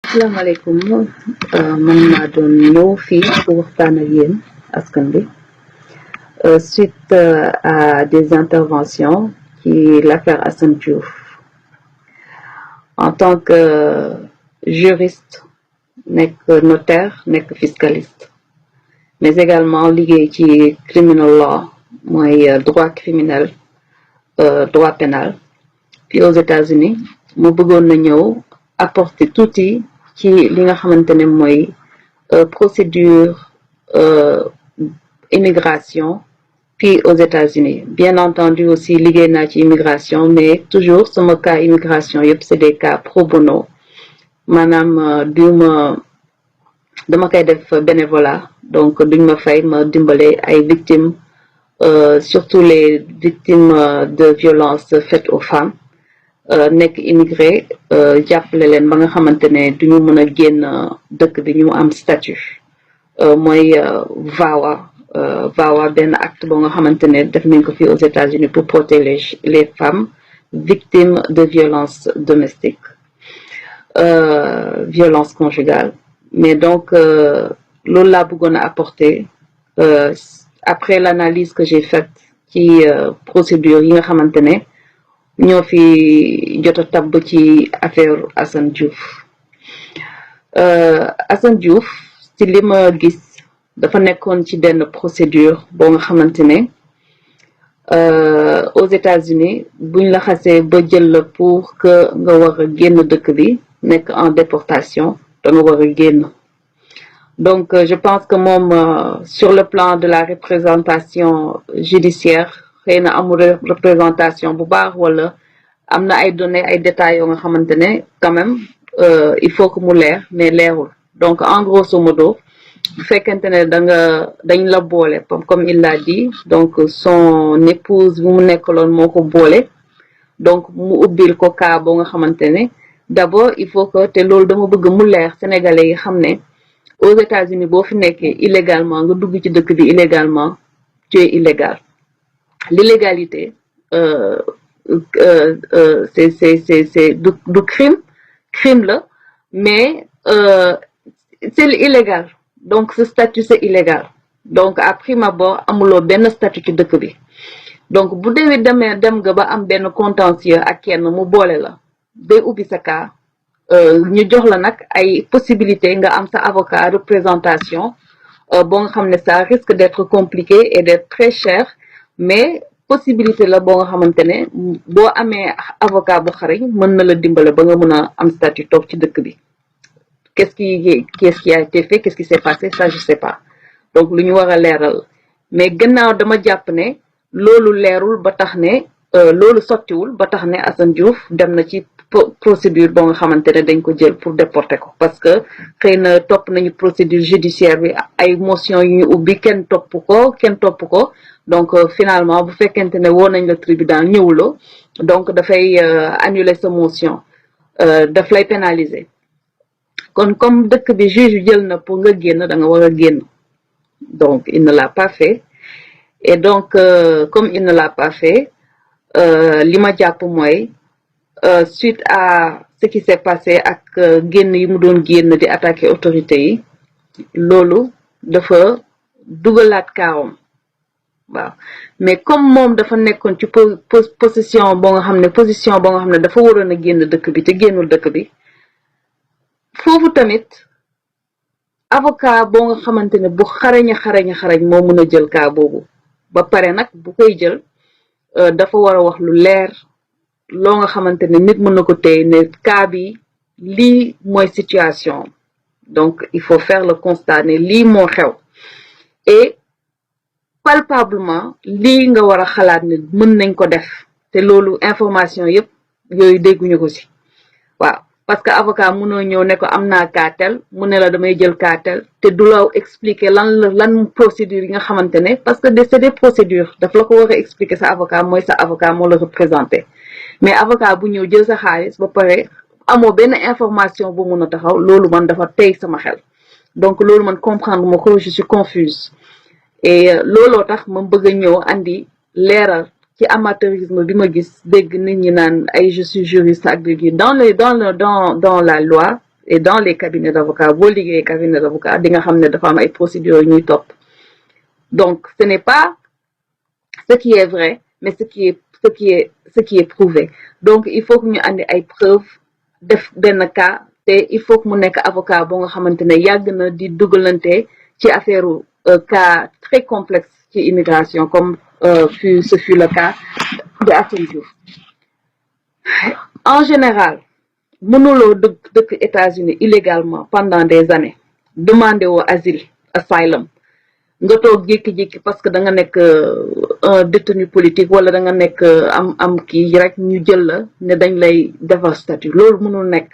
Asalaamaaleykum man maa doon ñëw fii pour waxtaan ak yéen askan bi suite à des interventions ci l'affaire Assane Diouf en tant que juriste nekk notaire nekk fiscaliste mais également liggéey ci criminal law mooy droit criminel droit pénal puis aux États-Unis mu bëggoon na ñëw apporter tuuti ci li nga xamante ne mooy procédure immigration puis aux États-Unis bien entendu aussi liggéey naa ci immigration mais toujours sama cas immigration yëpp c'est des cas pro bono maanaam dama koy def bénévolat donc duñ ma fay ma dimbale ay victimes surtout les victimes de violences faites aux femmes nekk immigré jàppale leen ba nga xamante ne duñu mën a génn dëkk bi ñu am statut mooy VAWA benn acte boo nga xamante ne def nañ ko fii aux États-Unis pour protéger les femmes victimes de violences domestiques violence conjugale mais donc loolu laa bëggoon a apporter après l'analyse que j'ai faite ci procédure yi nga xamante ne ñoo fi jot a tabb ci affaire Assane Diouf Assane Diouf ci li ma gis dafa nekkoon ci benn procédure boo nga xamante ne aux États-Unis buñ la xasee ba jël la pour que nga war a génn dëkk bi nekk en déportation da nga war a génn donc je pense que moom sur le plan de la représentation judiciaire xëy na amul représentation bu baax wala am na ay données ay détails yoo nga xamante ne quand même il faut que mu leer mais leerul donc en grosso modo bu fekkente ne dañ la boole comme il l'a dit donc son épouse bu mu nekkaloon moo ko boole donc mu ubbil ko cas boo nga xamante ne d'abord il faut que te loolu dama bëgg mu leer sénégalais yi xam ne aux États-Unis boo fi nekkee illégalement nga dugg ci dëkk bi illégalement tu es illégal l'illégalité c'est du crime là mais c'est illégal donc ce statut c'est illégal donc à prime abord amuloo benn statut ci dëkk bi donc bu dem nga ba am benn contentieux ak kenn mu boole la day ubbi sa cas ñu jox la nag ay possibilité nga am sa avocat représentation boo nga xam ne ça risque d'être compliqué et d'être très cher mais possibilité la boo nga xamante ne boo amee avocat bu xarañ mën na la dimbale ba nga mën a am statut toog ci dëkk bi qu'est-ce qui a été fait qu'est-ce qui s'est passé ça je sais pas donc lu ñu war a leeral mais gannaaw dama jàpp ne loolu leerul ba tax ne loolu sottiwul ba tax ne Assane Diouf dem na ci procédure boo nga xamante ne dañ ko jël pour déporter ko parce que xëy na topp nañu procédure judiciaire bi ay motion yu ñu ubbi kenn topp ko donc finalement bu fekkente ne woo nañ la tribunal ñëwuloo donc dafay annuler sa motion daf lay pénaliser kon comme dëkk bi juge jël na pour nga génn da nga war a génn donc il ne l'a pas fait et donc comme il ne l'a pas fait li ma jàpp mooy suite à ce qui s'est passé ak génn yi mu doon génn di attaquer autorités yi loolu dafa dugalaat kaawam waaw mais comme moom dafa nekkoon ci position boo nga xam ne dafa waroon a génn dëkk bi te génnul dëkk bi foofu tamit avocat boo nga xamante ne bu xarañ moo mën a jël cas boobu ba pare nag bu koy jël dafa war a wax lu leer loo nga xamante ne nit mën na ko tey ne cas bi lii mooy situation donc il faut faire le constat ne lii moo xew et palpablement lii nga war a xalaat ne mën nañ ko def te loolu information yëpp yooyu dégguñu ko ci waaw parce que avocat mënoo ñëw ne ko am naa kaatel mu ne la damay jël kaatel te du la expliquer lan procédure yi nga xamante ne parce que c'est des procédures daf la ko war a expliquer sa avocat mooy sa avocat moo la représenté mais avocat bu ñëw jël sa xaalis ba pare amoo benn information bu mun a taxaw loolu man dafa tey sama xel donc loolu man comprendre ma ko je suis confuse et looloo tax ma bëgg a ñëw andi leeral ci amateurisme bi ma gis dégg nit ñi naan ay je suis juriste ak dans la loi et dans les cabinets d'avocats boo liggéeyee cabinet d'avocats di nga xam ne dafa am ay procédures ñuy topp donc ce n'est pas ce qui est vrai mais ce qui est prouvé donc il faut que ñu andi ay preuves def benn cas te il faut que mu nekk avocat boo nga xamante ne yàgg na di dugalante ci affaire cas très complexe ci immigration comme ce fut le cas de Assane Diouf en général mënuloo dëkk États-Unis illégalement pendant des années demander woo asylum nga toog jékki-jékki parce que da nga nekk un détenu politique wala da nga nekk am kii rek ñu jël la ne dañ lay defar statut loolu mënul nekk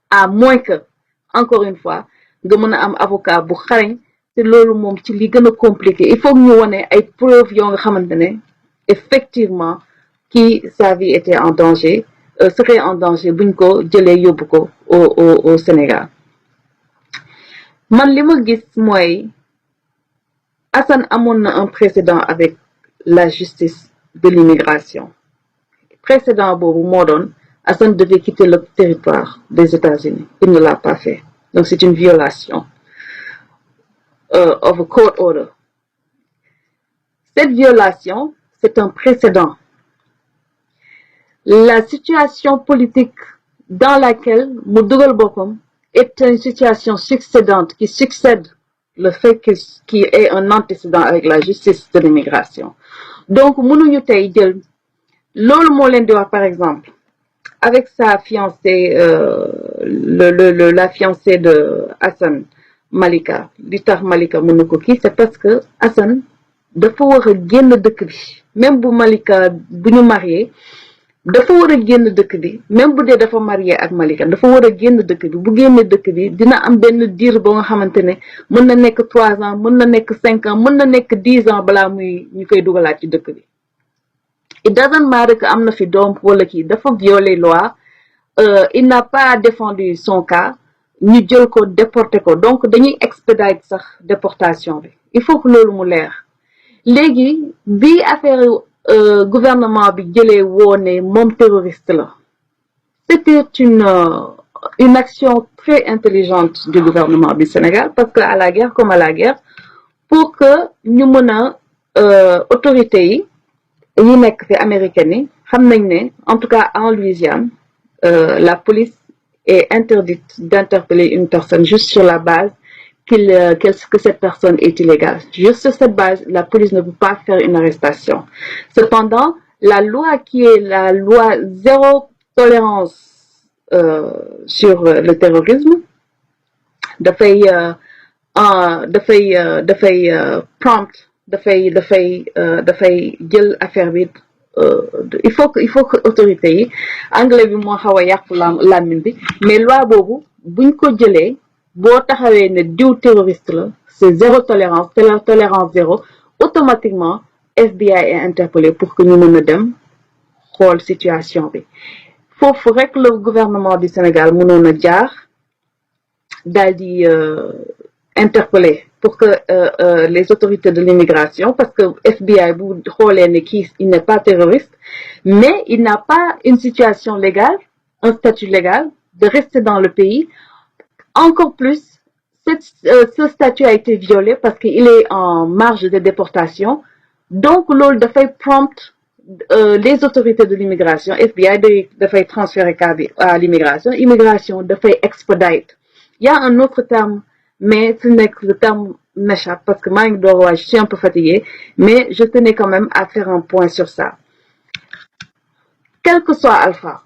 à moins que encore une fois nga mën a am avocat bu xarañ te loolu moom ci li gën a compliqué il faut que ñu wone ay preuves yoo nga xamante ne effectivement qui sa vie était en danger serait en danger buñ ko jëlee yóbbu ko au Sénégal man li ma gis mooy Assane amoon na un précédent avec la justice de l'immigration précédent boobu moo doon Assane devait quitter le territoire des États-Unis il ne l'a pas fait donc c'est une violation of a court order cette violation c'est un précédent la situation politique dans laquelle mu dugal boppam est une situation succédante qui succède le fait qu'il y ait un antécédent avec la justice de l'immigration donc mënuñu tey jël loolu moo leen di wax par exemple avec sa fiancée la fiancée de Assane Malika li tax Malika mënu ko kii c'est parce que Assane dafa war a génn dëkk bi même bu Malika bu ñu marié dafa war a génn dëkk bi même bu dee dafa marié ak Malika dafa war a génn dëkk bi bu génnee dëkk bi dina am benn diir boo nga xamante ne mën na nekk 3 ans mën na nekk 5 ans mën na nekk 10 ans balaa muy ñu koy dugalaat ci dëkk bi it doesn't matter que am na fi doom wala kii dafa violer loi il n'a pas défendu son cas ñu jël ko déporter ko donc dañuy expedite sax déportation bi il faut que loolu mu leer léegi bi affaire gouvernement bi jëlee woone moom terroriste la c'était une action très intelligente du gouvernement du Sénégal parce que à la guerre comme à la guerre pour que ñu mën a autorités yi nekk fi américaine yi xam nañ ne en tout cas en Louisiane la police est interdite d'interpeller une personne juste sur la base que cette personne est illégale. Juste sur cette base, la police ne peut pas faire une arrestation. Cependant, la loi qui est la loi zéro tolérance sur le terrorisme, dafay jël affaire bi il faut que autorité yi anglais bi moo xaw a yàqu làmmiñ bi mais loi boobu buñ ko jëlee boo taxawee ne diw terroriste la c'est zéro tolérance tolérance zéro automatiquement FBI est interpellé pour que ñu mën a dem xool situation bi foofu rek le gouvernement du Sénégal mënoon a jaar daal di interpellé pour que les autorités de l'immigration parce que FBI bu xoolee ne kii il n'est pas terroriste mais il n'a pas une situation légale un statut légal de rester dans le pays encore plus ce statut a été violé parce qu'il est en marge de déportation donc loolu dafay prompt les autorités de l'immigration FBI dafay transférer cas bi à immigration dafay expedite il y a un autre terme mais ce n'est que le terme m'échappe parce que maa ngi door waa je suis un peu fatiguée mais je tenais quand même à faire un point sur ça quel que soit Alpha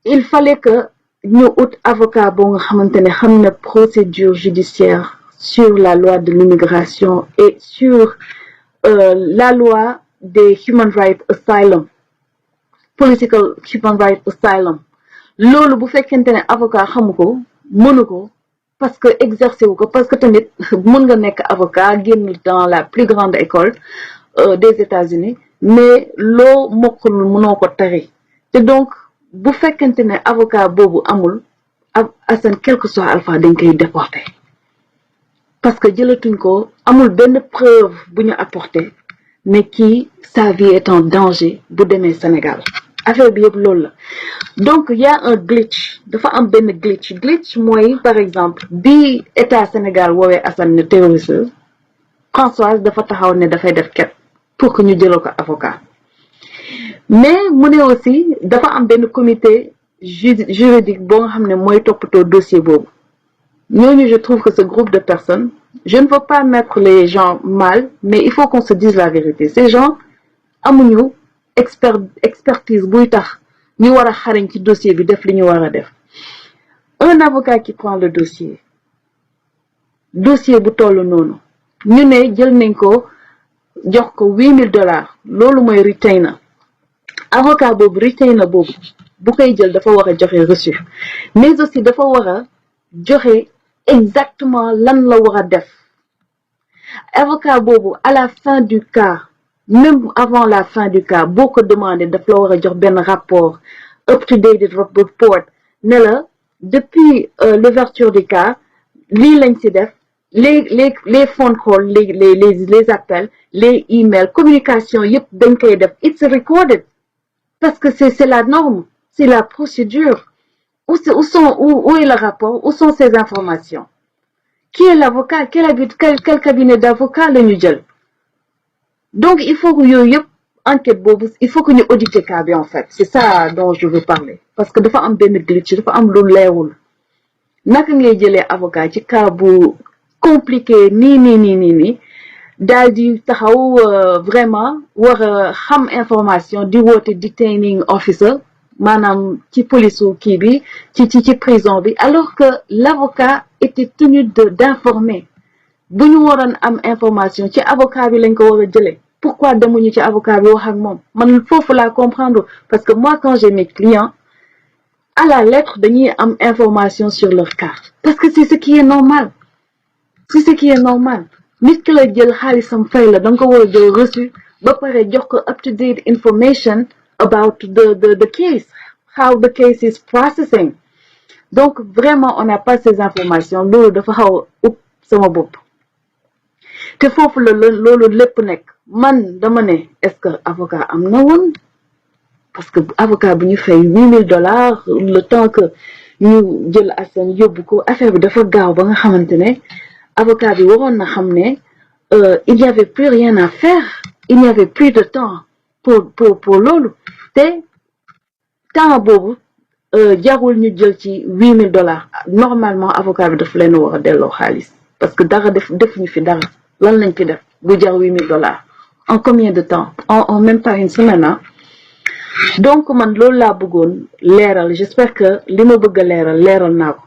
il fallait que ñu ut avocat boo nga xamante ne xam na procédure judiciaire sur la loi de l'immigration et sur la loi des human rights asylum political human rights asylum loolu bu fekkente ne avocat xamu ko mënu ko parce que exercer wu ko parce que tamit mën nga nekk avocat génn dans la plus grande école des États-Unis mais loo mokkul mënoo ko tari te donc bu fekkente ne avocat boobu amul Assane quel que soit Alpha dañ koy déporter parce que jëlatuñ ko amul benn preuve bu ñu apporter mais kii sa vie est en danger bu demee Sénégal affaire bi yëpp loolu la donc y a un glitch dafa am benn glitch mooy par exemple bi état Sénégal woowee Assane ne terroriste Françoise dafa taxaw ne dafay def ket pour que ñu jëlal ko avocat mais mu ne aussi dafa am benn comité juridique boo nga xam ne mooy toppatoo dossier boobu ñooñu je trouve que ce groupe de personnes je ne veux pas mettre les gens mal mais il faut qu'on se dise la vérité ces gens amuñu expertise buy tax ñu war a xarañ ci dossier bi def li ñu war a def un avocat qui prend le dossier bu toll noonu ñu ne jël nañ ko jox ko $8000 loolu mooy retainer avocat boobu retainer boobu bu koy jël dafa war a joxe reçu mais aussi dafa war a joxe exactement lan la war a def avocat boobu à la fin du cas même avant la fin du cas boo ko demandé daf la war a jox benn rapport up-to-date report ne la depuis l'ouverture du cas lii lañ ci def les phone calls les appels les emails communication yëpp dañ koy def it's recorded parce que c'est la norme c'est la procédure où est le rapport où sont ces informations qui est l'avocat quel cabinet d'avocat la ñu jël donc il faut que yooyu yëpp enquête boobu il faut que ñu auditer cas bi en fait c'est ça dont je veux parler parce que dafa am benn glitch dafa am lu leerul naka ngay jëlee avocat ci cas bu compliqué nii daal di taxaw vraiment war a xam information di woote detaining officer maanaam ci police kii bi ci prison bi alors que l'avocat était tenu d'informer bu ñu waroon am information ci avocat bi lañ ko war a jëlee pourquoi demuñu ci avocat bi wax ak moom man foofu laa comprendre parce que moi quand j'ai mes clients à la lettre dañuy am information sur leur cas parce que c'est ce qui est normal nit ki la jël xaalisam fay la danga ko war a jël reçu ba pare jox ko up-to-date information about the case how the case is processing donc vraiment on n'a pas ces informations loolu dafa xaw a upp sama bopp te foofu la loolu lépp nekk man dama ne est-ce que avocat am na woon parce que avocat bu ñu fay $8000 le temps que ñu jël Assane yóbbu ko affaire bi dafa gaaw ba nga xamante ne avocat bi waroon na xam ne il n'y avait plus rien à faire il n'y avait plus de temps pour loolu te temps boobu jarul ñu jël ci $8000 normalement avocat bi daf leen war a delloo xaalis parce que dara defuñu fi dara lan lañ fi def bu jar $8000 en combien de temps en même pas une semaine ah donc man loolu laa bëggoon leeral j'espère que li ma bëgg a leeral naa ko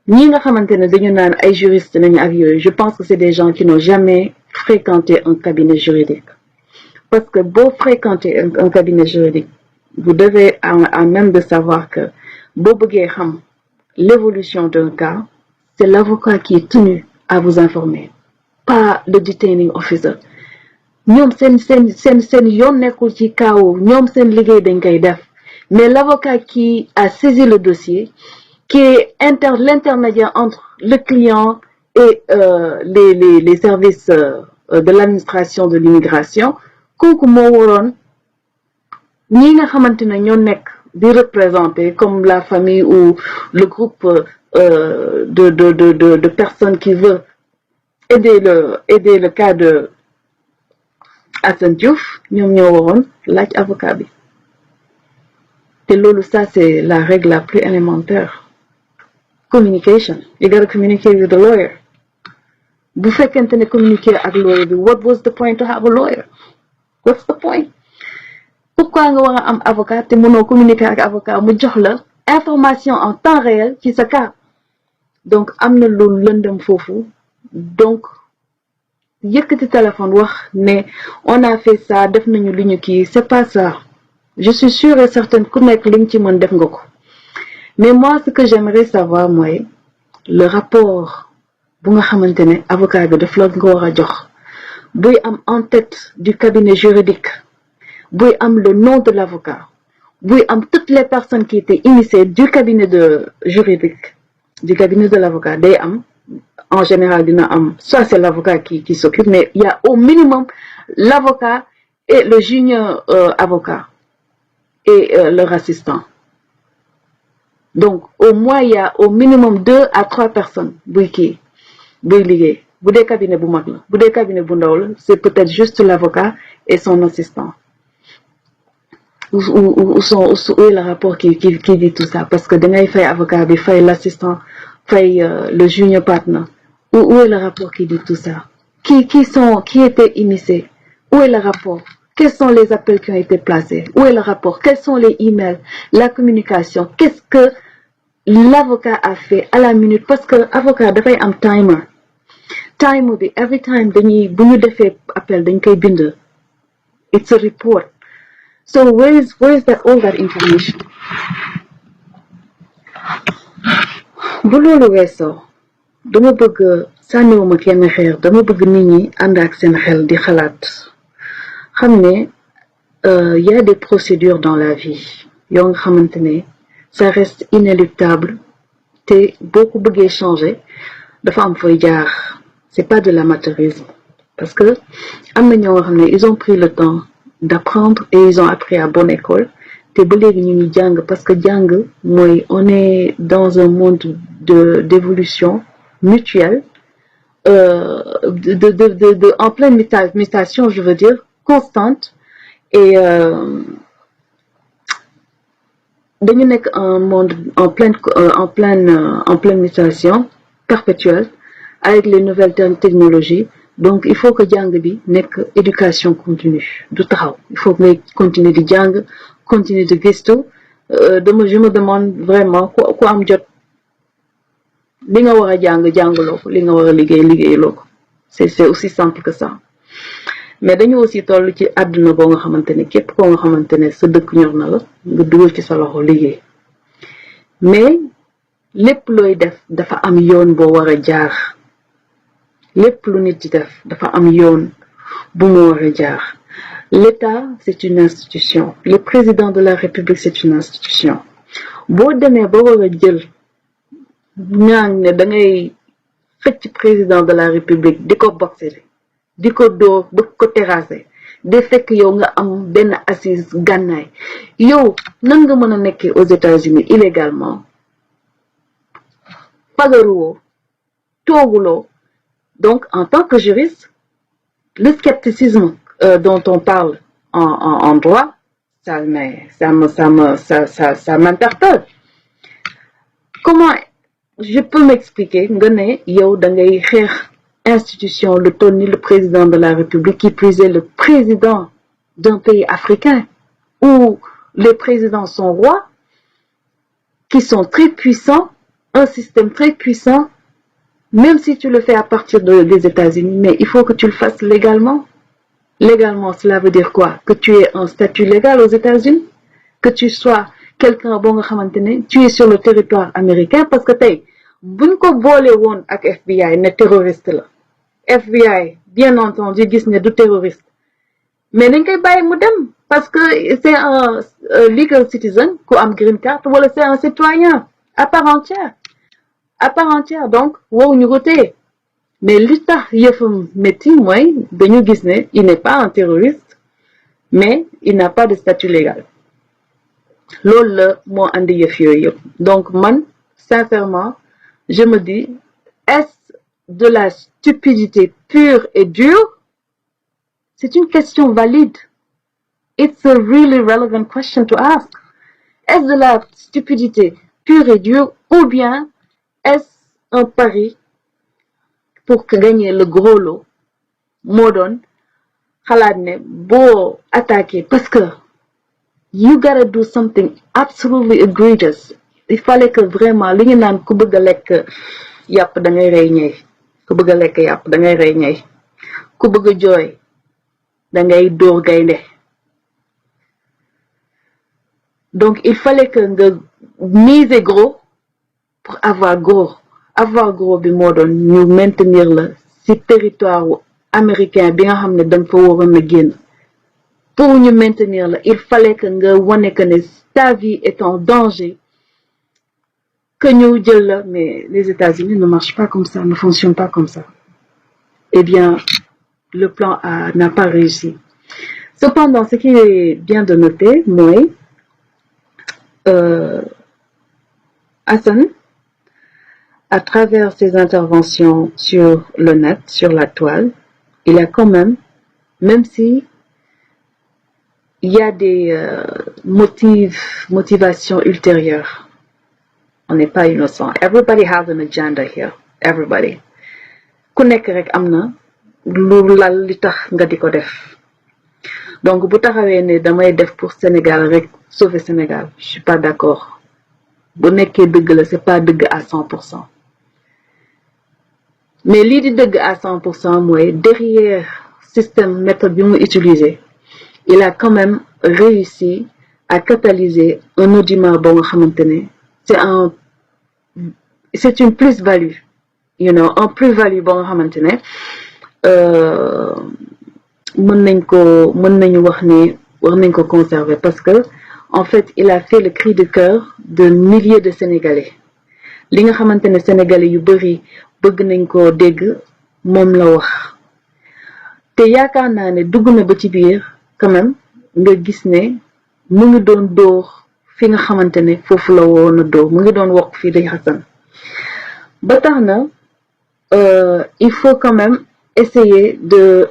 ñi nga xamante ne dañu naan ay juristes nañu ak yooyu je pense que c'est des gens qui n'ont jamais fréquenté un cabinet juridique parce que boo fréquenter un cabinet juridique vous devez à même de savoir que boo bëggee xam l'évolution d'un cas c'est l'avocat qui est tenu à vous informer pas le detaining officer ñoom seen yoon nekkul ci kaaw ñoom seen liggéey dañ koy def mais l'avocat qui a saisi le dossier qui est l'intermédiaire entre le client et les services de l'administration de l'immigration kooku moo waroon ñi nga xamante ne ñoo nekk di représenter comme la famille ou le groupe de personnes qui veut aider le cas de Assane Diouf ñoom ñoo waroon laaj avocat bi te loolu ça c'est la règle la plus élémentaire communication you gotta communicate with the lawyer bu fekkente ne communiquer ak lawyer bi what was the point to have a lawyer what's the point pourquoi nga war a am avocat te mënoo communiquer ak avocat mu jox la information en temps réel ci sa cas donc am na loolu lëndëm foofu donc yëkkati téléphone wax ne on a fait ça def nañu li ñu kii c'est pas ça je suis sûre et certaine ku nekk li nga ci mën def nga ko mais moi ce que j'aimerais savoir mooy le rapport bu nga xamante ne avocat bi daf la nga war a jox buy am en tête du cabinet juridique buy am le nom de l'avocat buy am toutes les personnes qui étaient initiées du cabinet juridique du cabinet de l'avocat day am en général dina am soit c'est l'avocat qui s'occupe mais il y a au minimum l'avocat et le junior avocat et leur assistant. Donc, au moins, il y a au minimum 2 à 3 personnes qui liguent. Bu dee cabinet bu mag la, bu dee cabinet bu ndaw la, c'est peut-être juste l'avocat et son assistant. Où est le rapport qui dit tout ça? Parce que dangay fay avocat bi, fay l'assistant, fay le junior partner. Où est le rapport qui dit tout ça? Qui étaient initiés? Où est le rapport? Quels sont les appels qui ont été placés? Où est le rapport? Quels sont les emails? La communication? Qu'est-ce que l'avocat a fait à la minute? Parce que l'avocat dafay am timer. Timer bi every time bu ñu defee appel dañ koy bind. It's a report. So where is all that information? Bu loolu weesoo dama bëgg sànniwuma kenn xeer, dama bëgg nit ñi ànd ak seen xel di xalaat xam ne y a des procédures dans la vie yoo nga xamante ne ça reste inéluctable te boo ko bëggee changer dafa am fooy jaar. C'est pas de l'amateurisme parce que am na ñoo xam ne ils ont pris le temps d'apprendre et ils ont appris à bonne école te ba léegi ñu ngi jàng parce que jàng mooy on est dans un monde d'évolution mutuelle en pleine mutation, je veux dire constante et dañu nekk un monde en pleine mutation perpétuelle avec les nouvelles technologies. Donc il faut que jàng bi nekk éducation continue du taxaw, il faut que ngay continuer di jàng, continuer de gëstu. Je me demande vraiment ku am jot li nga war a jàngaloo ko, li nga war a liggéeyaloo ko. C'est aussi simple que ça. Mais dañu aussi toll ci àdduna boo nga xamante ne képp koo nga xamante ne sa dëkk ñor na la nga dugal ci sa loxo liggéey. Mais lépp looy def dafa am yoon boo war a jaar. Lépp lu nit di def dafa am yoon bu mu war a jaar. L'État, c'est une institution. Le président de la République, c'est une institution. boo demee ba war a jël ñaan ne da ngay xëcc président de la République di ko boxer di ko dóor ba ko terrasser de fekk yow nga am benn assise gànnaay yow nan nga mën a nekkee aux États-Unis illégalement pagaruwoo tooguloo. Donc en tant que juriste le scepticisme dont on parle en droit ça m'interpelle. Comment je peux m'expliquer nga ne yow da ngay xeex institution le toll ni le président de la République qui plus est le président d'un pays africain où les présidents sont rois qui sont très puissants, un système très puissant, même si tu le fais à partir des États-Unis, mais il faut que tu le fasses légalement. Légalement, cela veut dire quoi? Que tu aies un statut légal aux États-Unis, que tu sois quelqu'un bon nga xamantene tu es sur le territoire américain parce que tey buñ ko boole woon ak FBI ne terroriste la FBI bien entendu gis ne du terroriste mais dañ koy bàyyi mu dem parce que c'est un legal citizen ku am green card wala c'est un citoyen à part entière donc waruñu ko téye mais li tax yëfam métti mooy dañu gis ne il n'est pas un terroriste mais il n'a pas de statut légal. Loolu la moo andi yëf yooyu yëpp donc man sincèrement je me dis est-ce de la stupidité pure et dure? C'est une question valide. It's a really relevant question to ask. Est-ce de la stupidité pure et dure ou bien est-ce un pari pour gagner le gros lot moo doon xalaat ne boo attaqué parce que you gotta do something absolutely egregious. Il fallait que vraiment li ñu naan ku bëgg a lekk yàpp da ngay rey ñey ku bëgg a lekk yàpp da ngay rey ñey ku bëgg a jooy da ngay dóor gaynde. Donc il fallait que nga miser gros pour avoir gros bi moo doon ñu maintenir la ci territoire américain bi nga xam ne da nga fa waroon a génn. Pour nous maintenir là, il fallait que ta vie est en danger. Que nous disions là, mais les États-Unis ne marchent pas comme ça, ne fonctionnent pas comme ça. Eh bien, le plan n'a pas réussi. Cependant, ce qui est bien de noter, moi, Hassan, à travers ses interventions sur le net, sur la toile, il a quand même si il y a des motivations ultérieures, on n'est pas innocent. Everybody has an agenda here. Everybody. Ku nekk rek am na lu lal li tax nga di ko def. Donc bu taxawee ne damay def pour Sénégal rek sauver Sénégal, je suis pas d'accord. Bu nekkee dëgg la, c'est pas dëgg à 100%. Mais lii di dëgg à 100% mooy derrière système méthode bi mu utiliser, il a quand même réussi à catalyser un audimat bon nga xamante ne c'est une plus-value, you know, un plus-value bon nga xamante ne mën nañu wax ne war nañ ko conserver parce que en fait il a fait le cri de cœur de milliers de Sénégalais. Li nga xamante ne Sénégalais yu bari bëgg nañ ko dégg moom la wax te yaakaar naa ne dugg na ba ci biir quand même nga gis ne mu ngi doon dóor fi nga xamante ne foofu la woon a dóor mu ngi doon wax fii di Hassan ba tax na il faut quand même essayer de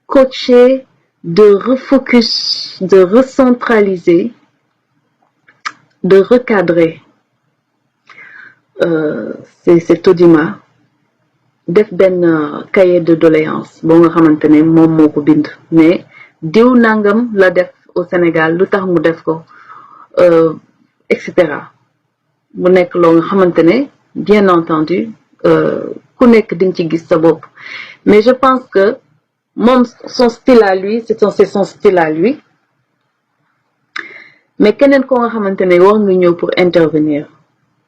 coacher, de refocus, de recentraliser, de recadrer cet audimat def benn cahier de doléances boo nga xamante ne moom moo ko bind mais diw nangam la def au Sénégal lu tax mu def ko etc. mu nekk loo nga xamante ne bien entendu ku nekk di nga ci gis sa bopp mais je pense que moom son style à lui c'est son style à lui mais keneen ko nga xamante ne war nga ñëw pour intervenir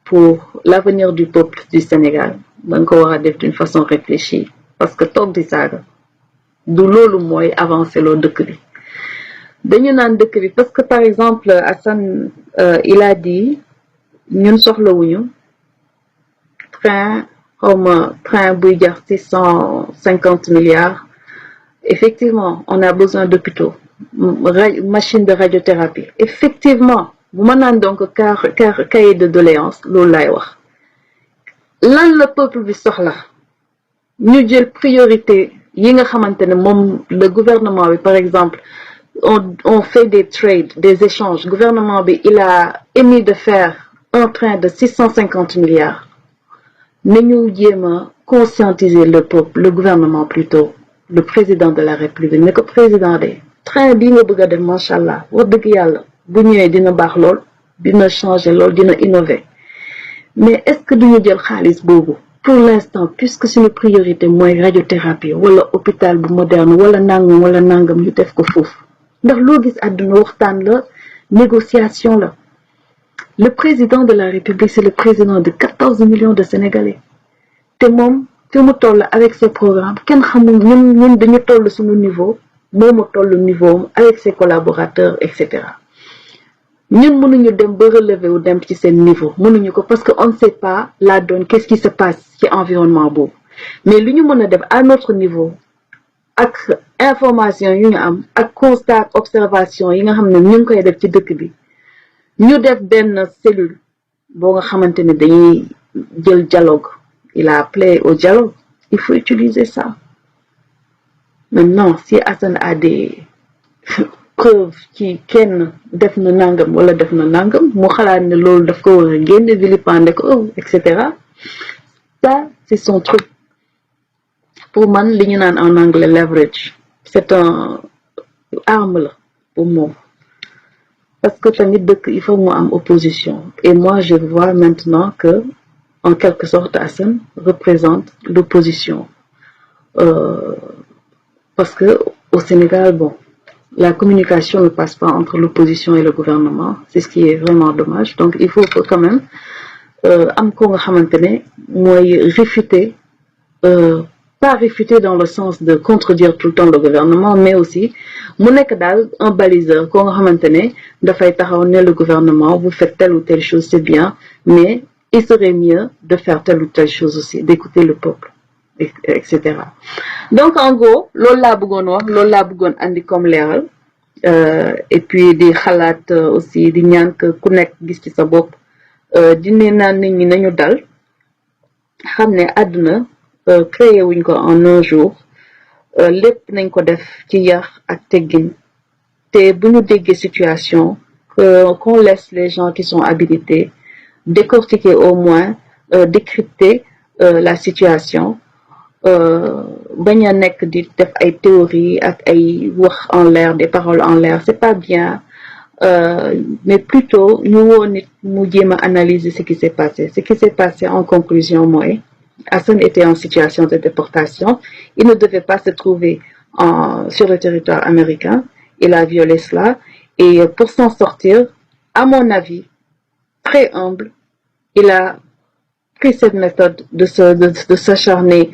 pour l'avenir du peuple du Sénégal danga ko war a def d'une façon réfléchie parce que toog di saaga du loolu mooy avancer loo dëkk bi dañu naan dëkk bi parce que par exemple Hassan il a dit ñun soxlawuñu train buy jar 650 milliards. Effectivement on a besoin d'hôpitaux, machine de radiothérapie. Effectivement bu ma naan donc cahier de doléances loolu lay wax lan la peuple bi soxla ñu jël priorité yi nga xamante ne moom le gouvernement bi par exemple on fait des trades, des échanges. Gouvernement bi il a émis de faire un train de 650 milliards nañu jéem a conscientiser le peuple, le gouvernement plutôt, le président de la République ne ko président de train bii nga bëgg a def macha allah wax dëgg yàlla bu ñëwee dina baax lool dina changer lool dina innover mais est-ce que duñu jël xaalis boobu pour l'instant puisque suñu priorité mooy radiothérapie wala hôpital bu moderne wala nangam ñu def ko foofu ndax loo gis àdduna waxtaan la négociation la. Le président de la République c'est le président de 14 millions de Sénégalais te moom fi mu toll avec ses programmes kenn xamul ñun dañu toll suñu niveau moomu toll niveau avec ses collaborateurs etc. ñun mënuñu dem ba relever wu dem ci seen niveau mënuñu ko parce que on ne sait pas la donne qu'est-ce qui se passe ci environnement boobu mais lu ñu mën a def à notre niveau ak information yu ñu am ak constat observation yi nga xam ne ñu ngi koy def ci dëkk bi ñu def benn cellule boo nga xamante ne dañuy jël dialogue. Il a appelé au dialogue. Il faut utiliser ça. Maintenant, si Hassan a des preuves qui kenn def na nangam wala def na nangam mu xalaat ne loolu daf ko war a génne vilipender ko etc. Ça c'est son truc. Pour man li ñu naan en anglais leverage c'est un arme la pour moom parce que tamit dëkk il faut mu am opposition et moi je vois maintenant que en quelque sorte Hassan représente l'opposition parce que au Sénégal bon la communication ne passe pas entre l'opposition et le gouvernement c'est ce qui est vraiment dommage donc il faut que quand même am ko nga xamante ne mooy réfuter pas réfuter dans le sens de contredire tout le temps le gouvernement mais aussi mu nekk daal un baliseur ko nga xamante ne dafay taxaw ne le gouvernement vous faites telle ou telle chose c'est bien mais il serait mieux de faire telle ou telle chose aussi d'écouter le peuple etc. Donc en gros loolu laa bëggoon wax loolu laa bëggoon andi comme leeral et puis di xalaat aussi di ñaan que ku nekk gis ci sa bopp di ne naan nit ñi nañu dal xam ne àdduna créé wuñ ko en un jour lépp nañ ko def ci yar ak teggin te bu ñu déggee situation qu'on laisse les gens qui sont habilités décortiquer au moins décrypter la situation bañ a nekk di def ay théories ak ay wax en l'air des paroles en l'air c'est pas bien mais plutôt ñu woo nit mu jéem a analyser ce qui s'est passé ce qui s'est passé en conclusion mooy Assane était en situation de déportation il ne devait pas se trouver sur le territoire américain il a violé cela et pour s'en sortir à mon avis très humble il a pris cette méthode de s'acharner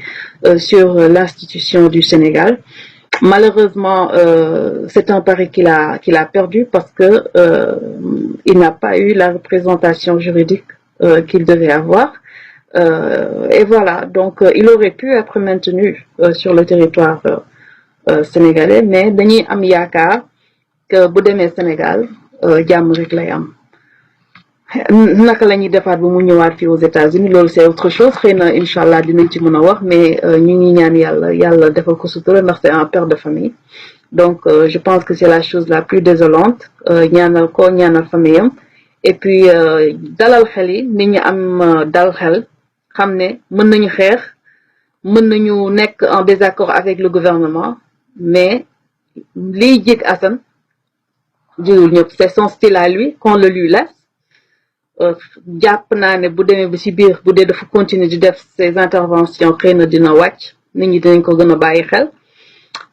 sur l'institution du Sénégal. Malheureusement, c'est un pari qu'il a perdu parce que il n'a pas eu la représentation juridique qu'il devait avoir. Et voilà, donc il aurait pu être maintenu sur le territoire sénégalais, mais dañuy am yaakaar que bu demee Sénégal jàmm rek lay am. naka la ñuy defaat ba mu ñëwaat fii aux États-Unis loolu c'est autre chose xëy na incha allah dinañ ci mën a wax mais ñu ngi ñaan yàlla defal ko sutura ndax c'est un père de famille donc je pense que c'est la chose la plus désolante ñaanal ko ñaanal famille am et puis dalal xel yi nit ñi am dal xel xam ne mën nañu xeex mën nañu nekk en désaccord avec le gouvernement mais liy jig Assane jiwul ñëpp c'est son style à lui qu'on le lui laisse jàpp naa ne bu demee ba ci biir bu dee dafa continuer di def ses interventions xëy na dina wàcc nit ñi dinañ ko gën a bàyyi xel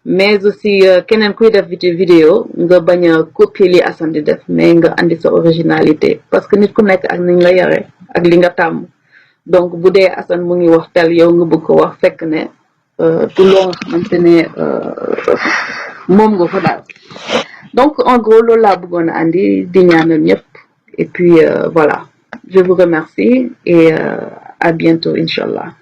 mais aussi keneen kuy def vidéo nga bañ a copier li Assane di def mais nga andi sa originalité parce que nit ku nekk ak nañ la yare ak li nga tàmm donc bu dee Assane mu ngi wax tel yow nga bëgg ko wax fekk ne du loo nga xamante ne moom nga ko daal donc en gros loolu laa bëggoon a andi di ñaanal ñëpp et puis voilà je vous remercie et à bientôt inchallah